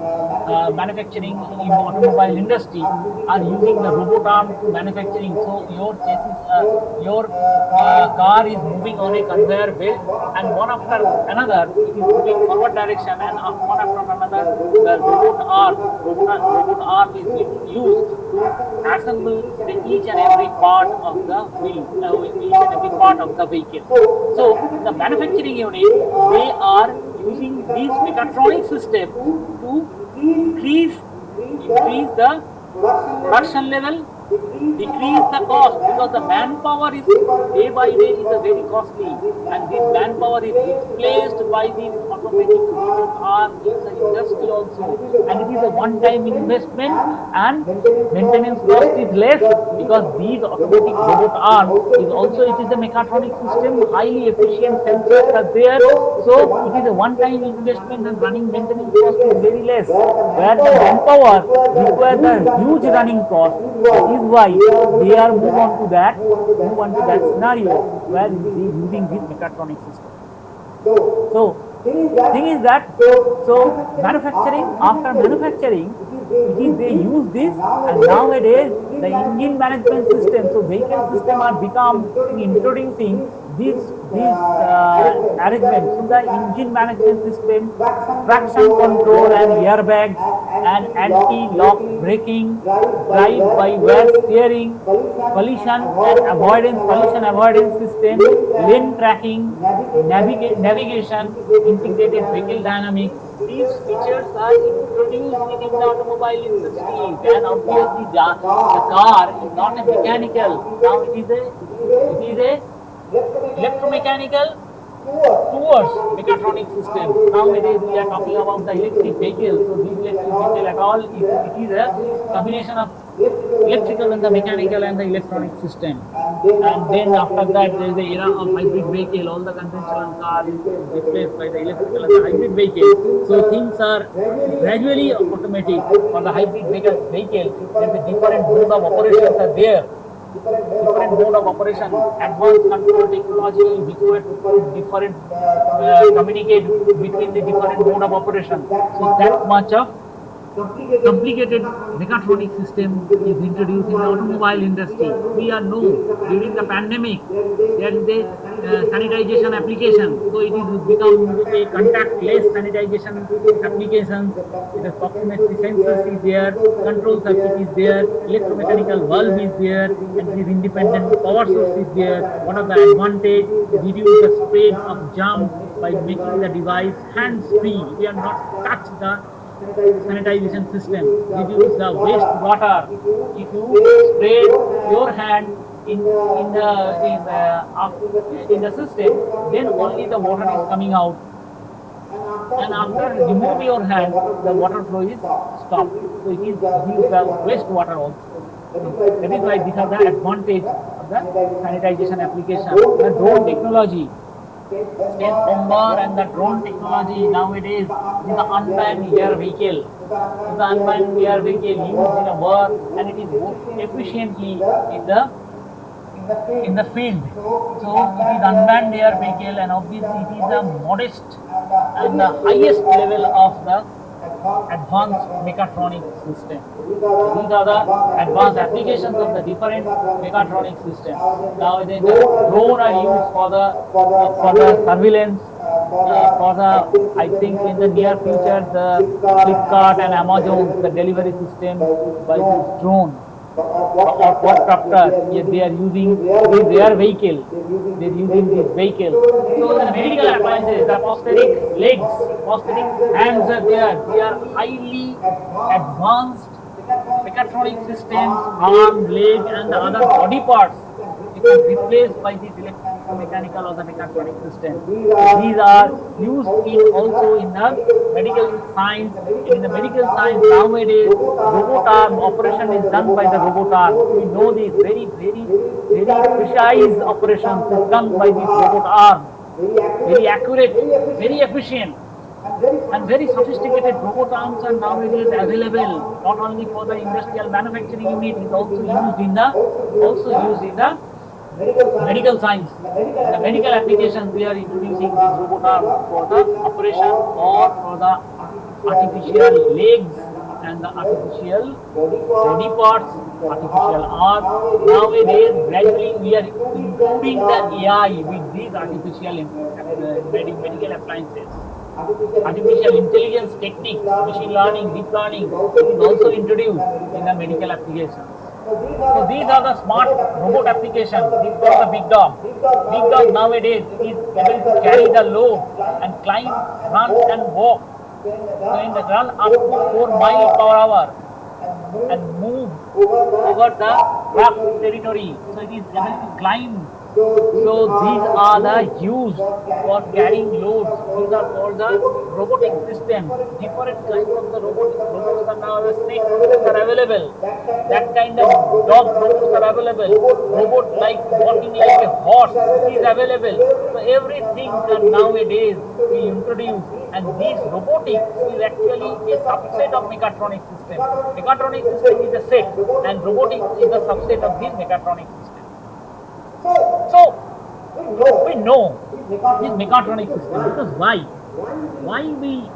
manufacturing in automobile industry are using the robot arm to manufacturing. So your chassis, your car is moving on a conveyor belt, and one after another it is moving forward direction, and one after another the robot arm is used to assemble each and every part of the wheel, each and every part of the vehicle. So the manufacturing unit, they are using these mechatronic systems to increase the production level decrease the cost, because the manpower is day by day is a very costly, and this manpower is replaced by these automatic robot arm in the industry also, and it is a one-time investment, and maintenance cost is less, because these automatic robot arm is also, it is a mechatronic system, highly efficient sensors are there, so it is a one-time investment and running maintenance cost is very less, where the manpower requires the huge running cost. That is why they are move on to that scenario where they are using this mechatronic system. So thing is that, so manufacturing, after manufacturing, it is they use this, and nowadays the engine management system, so vehicle system are become introducing these arrangements. So the engine management system, traction control and airbags, and anti-lock braking, drive-by-wire steering, collision avoidance system, lane tracking, navigation, integrated vehicle dynamics. These features are introduced within the automobile industry. Then obviously the car is not a mechanical. Now it is a electromechanical towards mechatronic system. Nowadays we are talking about the electric vehicle. So this electric vehicle at all, it is a combination of electrical and the mechanical and the electronic system. And then after that there is the era of hybrid vehicle. All the conventional cars is replaced by the electrical and the hybrid vehicle. So things are gradually automatic for the hybrid vehicle. There is a different mode of operations are there. Different mode of operation, advanced control technology required to different communicate between the different mode of operation. So that much of complicated mechatronic system is introduced in the automobile industry. We are know during the pandemic there is a sanitization application. So it is become a contactless sanitization applications. The proximity sensors is there, control circuit is there, electromechanical valve is there, and this independent power source is there. One of the advantage, reduce the spread of germs by making the device hands free. We are not touch the sanitization system, reduce the waste water. If you spread your hand in the system, then only the water is coming out, and after remove your hand, the water flow is stopped. So it is use the waste water also. That is why these are the advantage of the sanitization application. The drone technology, state bomber and the drone technology nowadays is the unmanned air vehicle. So the unmanned air vehicle used in a war, and it is work efficiently in the field. So it is unmanned air vehicle, and obviously it is the modest and the highest level of the advanced mechatronic system. These are the advanced applications of the different mechatronic systems. Nowadays the drone are used for the surveillance, for the, I think in the near future the Flipkart and Amazon, the delivery system by this drone or quadcopter, they are using their vehicle, they are using this vehicle. So the medical appliances, the prosthetic legs, prosthetic hands are there, they are highly advanced mechatronic systems, arm, leg and the other body parts. It is replaced by this electromechanical or the mechatronic system. These are used also in the medical science. In the medical science nowadays, robot arm operation is done by the robot arm. We know this very precise operations is done by this robot arm. Very accurate, very efficient, and very sophisticated robot arms are nowadays available. Not only for the industrial manufacturing unit, it is also used in the medical science. The medical applications, we are introducing this robot arm for the operation or for the artificial legs and the artificial body parts, artificial arm. Nowadays, gradually we are including the AI with these artificial medical appliances. Artificial intelligence techniques, machine learning, deep learning is also introduced in the medical applications. So these are the smart robot applications. These are the big dog. Big dog nowadays is able to carry the load and climb, run and walk. So in the run up to 4 miles per hour. and move over the rough territory. So it is able to climb. So these are the used for carrying loads. These are called the robotic system. Different kinds of the robots are now snake robots are available. That kind of dog robots are available. Robot like walking like a horse is available. So everything nowadays we introduce, and this robotics is actually a subset of mechatronic system. Mechatronic system is a set, and robotics is a subset of this mechatronic system. So we know this mechatronic system because why? Why we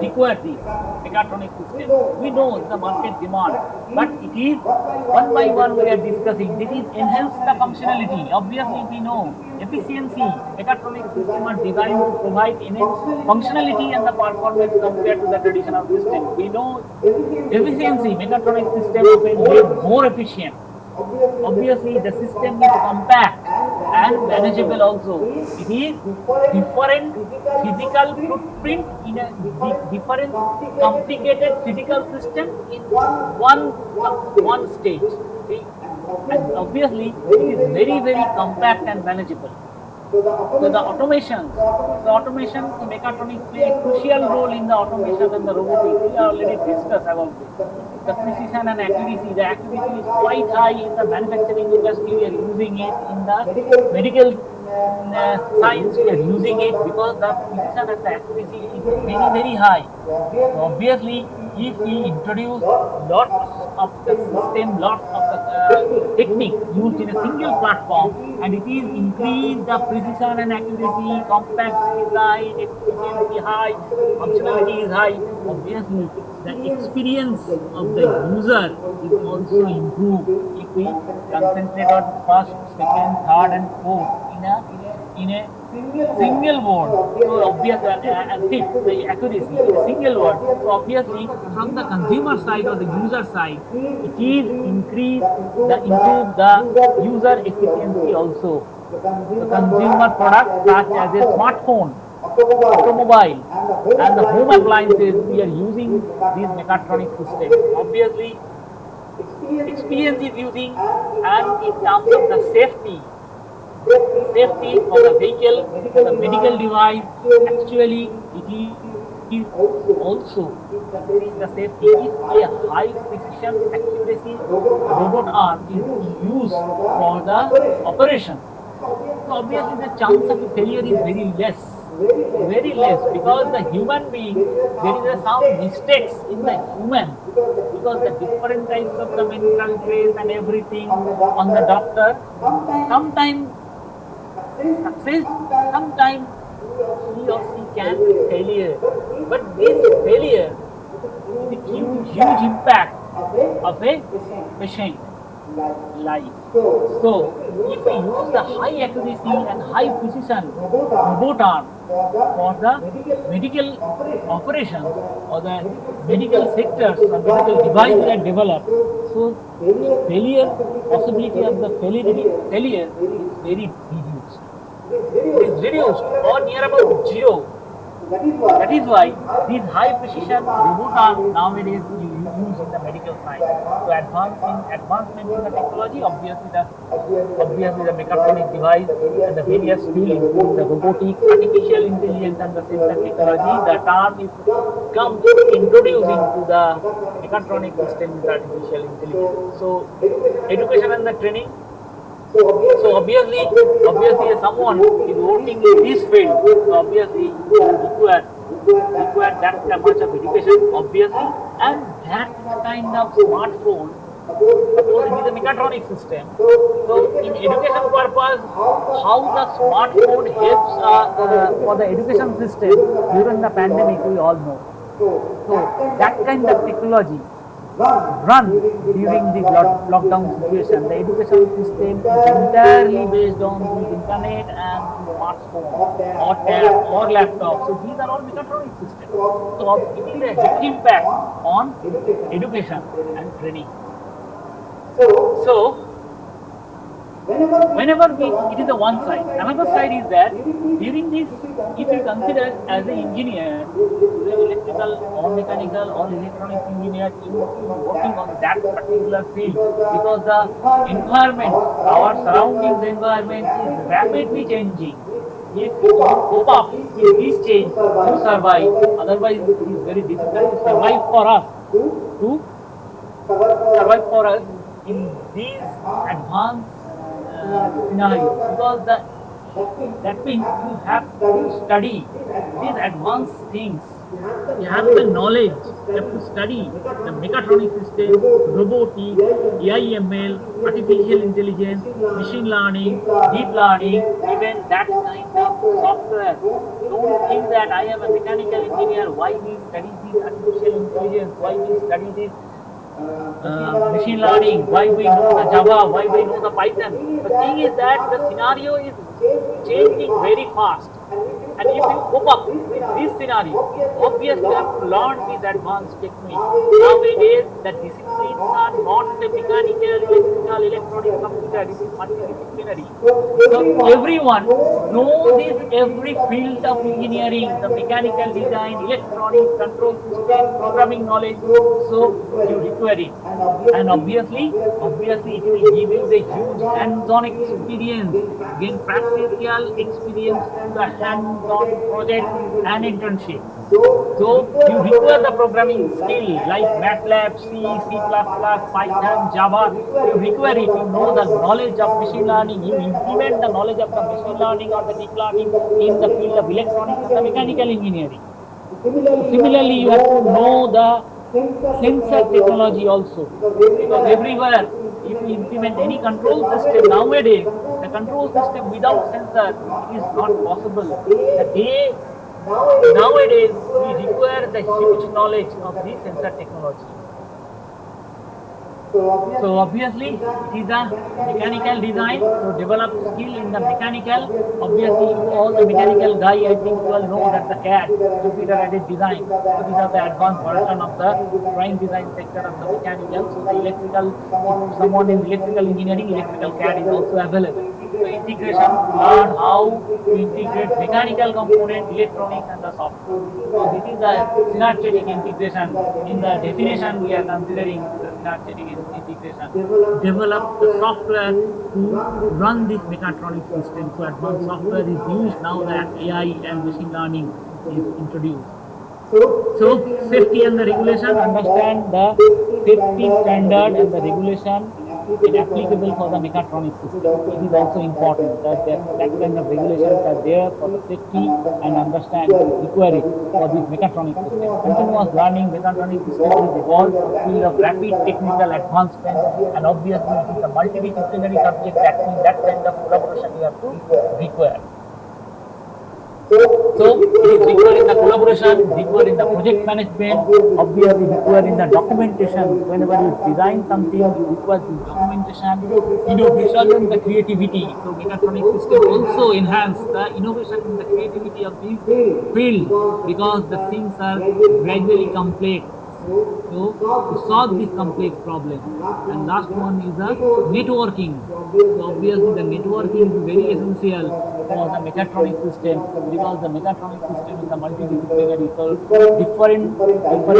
require this mechatronic system? We know the market demand, but it is one by one we are discussing. This is enhance the functionality. Obviously, we know efficiency. Mechatronic system are designed to provide enhanced functionality and the performance compared to the traditional system. We know efficiency. Mechatronic system are made more efficient. Obviously, the system is compact and manageable also. It is different physical footprint in a different complicated physical system in one stage. See? And obviously, it is very compact and manageable. So the automation, the mechatronics play a crucial role in the automation and the robotics. We already discussed about this. The precision and accuracy, the accuracy is quite high in the manufacturing industry. We are using it in the medical science. We are using it because the precision and the accuracy is very high. So obviously, if we introduce lots of the system, lots of the techniques used in a single platform, and it is increase the precision and accuracy, compact design, efficiency high, functionality is high. Obviously, the experience of the user is also improved if we concentrate on first, second, third, and fourth in a single word. So obviously, and fifth, the accuracy in a single word. So obviously, from the consumer side or the user side, it is improve the user efficiency also. The consumer products such as a smartphone, automobile, and the home appliances, we are using these mechatronic systems. Obviously, experience is using, and in terms of the safety of the vehicle, for the medical device, actually it is also increase the safety. If a high precision accuracy robot arm is used for the operation, so obviously the chance of failure is very less because the human being, there is some mistakes in the human because the different types of the mental trace and everything on the doctor, sometimes success, sometimes he or she can failure, but this failure is a huge impact of a patient life. So if we use the high accuracy and high precision robot arm for the medical operations or the medical sectors or medical devices that develop, so failure, possibility of the failure is very reduced. It is reduced or near about zero. That is why these high precision robot arms nowadays you use in the medical science. So advancement in the technology, obviously the mechatronic device and the various fields, including the robotic, artificial intelligence, and the sensor technology. The term is come introduced into the mechatronic system with artificial intelligence. So education and the training. So obviously someone is working in this field, so obviously require that much of education, obviously, and that kind of smartphone. Suppose it is a mechatronic system. So in education purpose, how the smartphone helps for the education system during the pandemic, we all know. So that kind of technology run during the lockdown situation. The education system is entirely based on the internet and the smartphone or tab or laptop. So these are all mechatronic systems. So it is a huge impact on education and training. So Whenever it is the one side. Another side is that during this, if you consider as an engineer, electrical or mechanical or electronics engineer, you working on that particular field because the environment, our surroundings environment is rapidly changing. If you don't cope up with this change, you survive. Otherwise, it is very difficult to survive for us. To survive for us in these advanced scenarios, because that means you have to study these advanced things. You have the knowledge. You have to study the mechatronic system, robotics, AI/ML, artificial intelligence, machine learning, deep learning, even that kind of software. Don't think that I am a mechanical engineer. Why we study this artificial intelligence? Why we study this machine learning, why we know the Java, why we know the Python. The thing is that the scenario is changing very fast. And if you cope up with this scenario, obviously you have to learn these advanced techniques. Nowadays, the disciplines are not the mechanical, electrical, electronic, computer, it is multidisciplinary. So everyone knows this, every field of engineering, the mechanical design, electronics, control system, programming knowledge, so you require it. And obviously it will give you the huge hands-on experience, gain practical experience through the hands-on project and internship. So you require the programming skill like MATLAB, C, C++, Python, Java. You require it. You know the knowledge of machine learning. You implement the knowledge of the machine learning or the deep learning in the field of electronics and the mechanical engineering. Similarly, you have to know the sensor technology also, because everywhere if you implement any control system nowadays, the control system without sensor is not possible. The day nowadays we require the huge knowledge of this sensor technology. So obviously it is a mechanical design, so develop skill in the mechanical. Obviously all the mechanical guy, I think you all know that the CAD, computer aided design, so these are the advanced version of the drawing design sector of the mechanical. So the electrical, if someone in electrical engineering, electrical CAD is also available. So integration, learn how to integrate mechanical component, electronics and the software. So this is the synergetic integration. In the definition we are considering the synergetic integration. Develop the software to run this mechatronic system. So advanced software is used now that AI and machine learning is introduced. So safety and the regulation, understand the safety standard and the regulation is applicable for the mechatronic system. It is also important that kind of regulations are there for the safety and understand require it for this mechatronic system. Continuous learning mechatronic system is evolved field of rapid technical advancement, and obviously it is a multidisciplinary subject. That means that kind of collaboration you have to require. So it is required in the collaboration, required in the project management, obviously required in the documentation. Whenever you design something, you require the documentation, innovation and the creativity. So mechatronic system also enhance the innovation and the creativity of this field, because the things are gradually complex. So to solve this complex problem. And last one is the networking. So obviously the networking is very essential for the mechatronic system, because the mechatronic system is a multidisciplinary. So different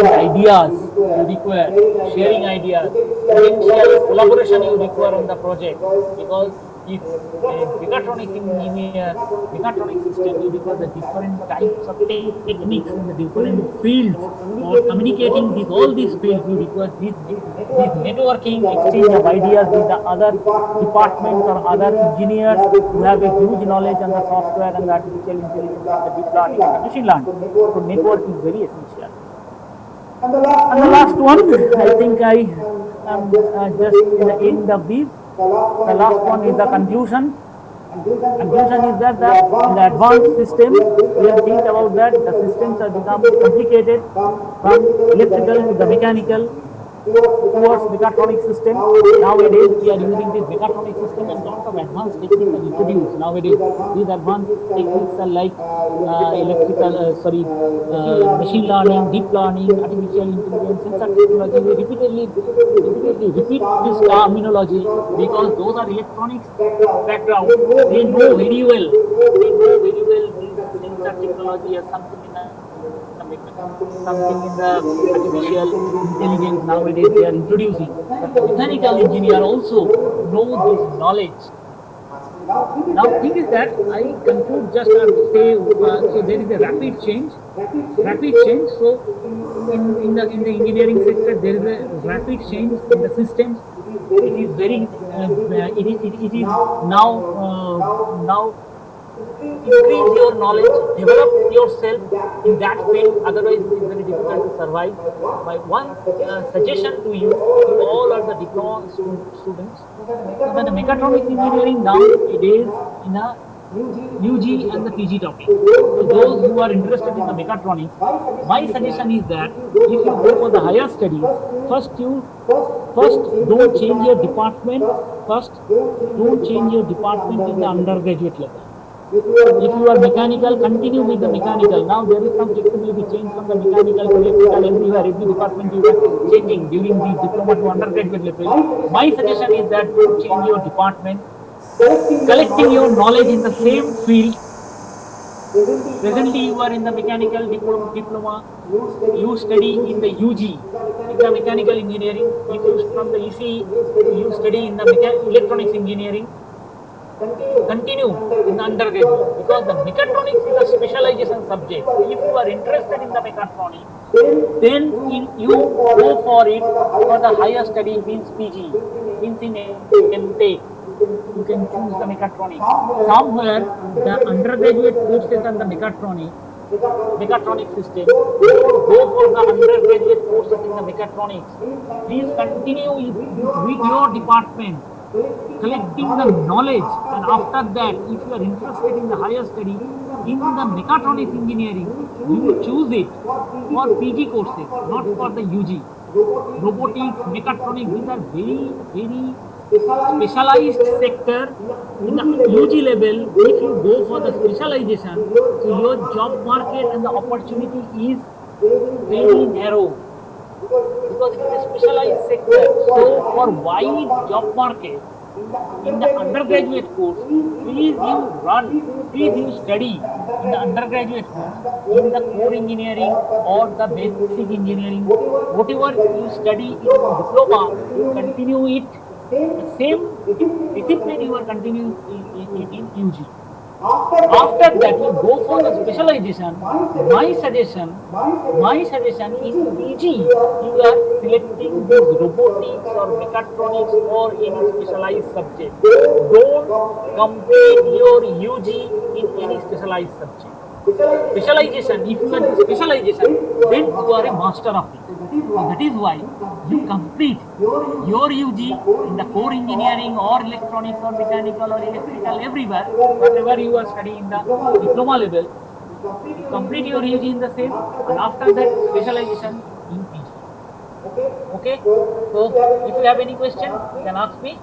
ideas you require, sharing ideas, potential collaboration you require on the project, because if mechatronic engineer, mechatronic system, you require the different types of techniques in the different fields. For communicating all these fields, you require this networking, exchange of ideas with the other departments or other engineers who have a huge knowledge on the software and the artificial intelligence and the deep learning and the machine learning. So network is very essential. And the last one, I think I am just in the end of this. The last one is the conclusion. Conclusion is that in the advanced system, we have think about that the systems have become complicated from electrical to the mechanical. towards mechatronic system. Nowadays we are using this mechatronic system and lot of advanced techniques are introduced nowadays. These advanced techniques are like machine learning, deep learning, artificial intelligence, sensor technology. We repeatedly repeat this terminology because those are electronics background. They know very well. They know very well this sensor technology or something in the something in the artificial intelligence nowadays they are introducing. But the mechanical engineer also know this knowledge. Now, thing is that I conclude just to say, so there is a rapid change. So, in the engineering sector, there is a rapid change in the systems. It is very, it is now increase your knowledge, develop yourself in that field. Otherwise, it is very difficult to survive. My one suggestion to you, to all are the diploma students, that the mechatronics engineering nowadays in a UG and the PG topic. So those who are interested in the mechatronics, my suggestion is that if you go for the higher studies, first don't change your department. First, don't change your department in the undergraduate level. If you are mechanical, continue with the mechanical. Now there is some flexibility change from the mechanical to electrical everywhere. Every department you are changing during the diploma to undergraduate level. My suggestion is that don't change your department. Collecting your knowledge in the same field. Presently you are in the mechanical diploma. You study in the UG, in the mechanical engineering. If you from the EC, you study in the electronics engineering. Continue in the undergraduate because the mechatronics is a specialization subject. If you are interested in the mechatronics, then you go for it for the higher study, means PG, means in MTech. You can choose the mechatronics. Somewhere the undergraduate courses and the mechatronics system, go for the undergraduate courses in the mechatronics. Please continue with your department, collecting the knowledge, and after that, if you are interested in the higher study in the mechatronics engineering, you choose it for PG courses, not for the UG. Robotics, mechatronics, these are very specialized sector. In the UG level, if you go for the specialization, so your job market and the opportunity is very narrow because it is a specialized sector. So for wide job market in the undergraduate course, please you study in the undergraduate course in the core engineering or the basic engineering. Whatever you study in diploma, you continue it the same discipline you are continuing in UG. After that, you go for the specialization. My suggestion in PG, you are selecting this robotics or mechatronics or any specialized subject. Don't complete your UG in any specialized subject. Specialization, if you are specialization, then you are a master of it. So that is why you complete your UG in the core engineering or electronics or mechanical or electrical, everywhere, whatever you are studying in the diploma level, you complete your UG in the same, and after that specialization in PG. Okay? So if you have any question, you can ask me.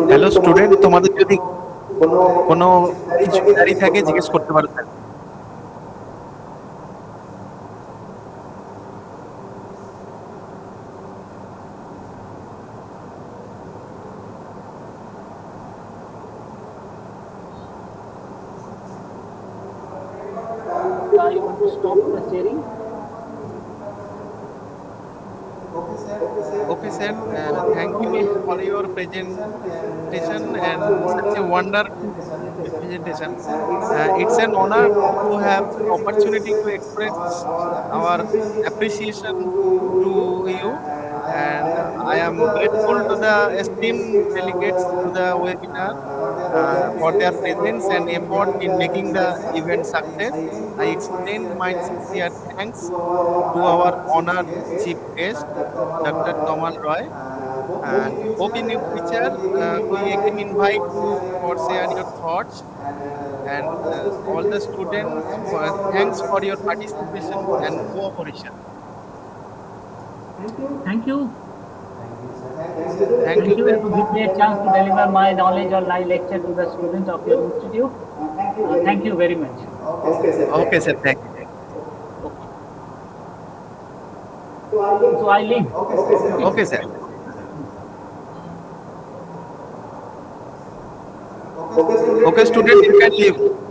Hello student, তোমাদের যদি কোনো কিছু query থাকে জিজ্ঞেস করতে পারো। You want to stop the sharing? Okay, sir. Thank you for your presentation and such a wonderful presentation. It's an honor to have opportunity to express our appreciation to you, and I am grateful to the esteemed delegates to the webinar for their presence and effort in making the event success. I extend my sincere thanks to our honored chief guest, Dr. Kamal Roy. And both in your future, we again invite you for share your thoughts. And all the students, thanks for your participation and cooperation. Thank you. Thank Thank you, you sir. to give me a chance to deliver my knowledge or my lecture to the students of your institute. Thank you very much. Okay, sir. Thank you. So I leave. Okay, sir. Okay, student, you can leave.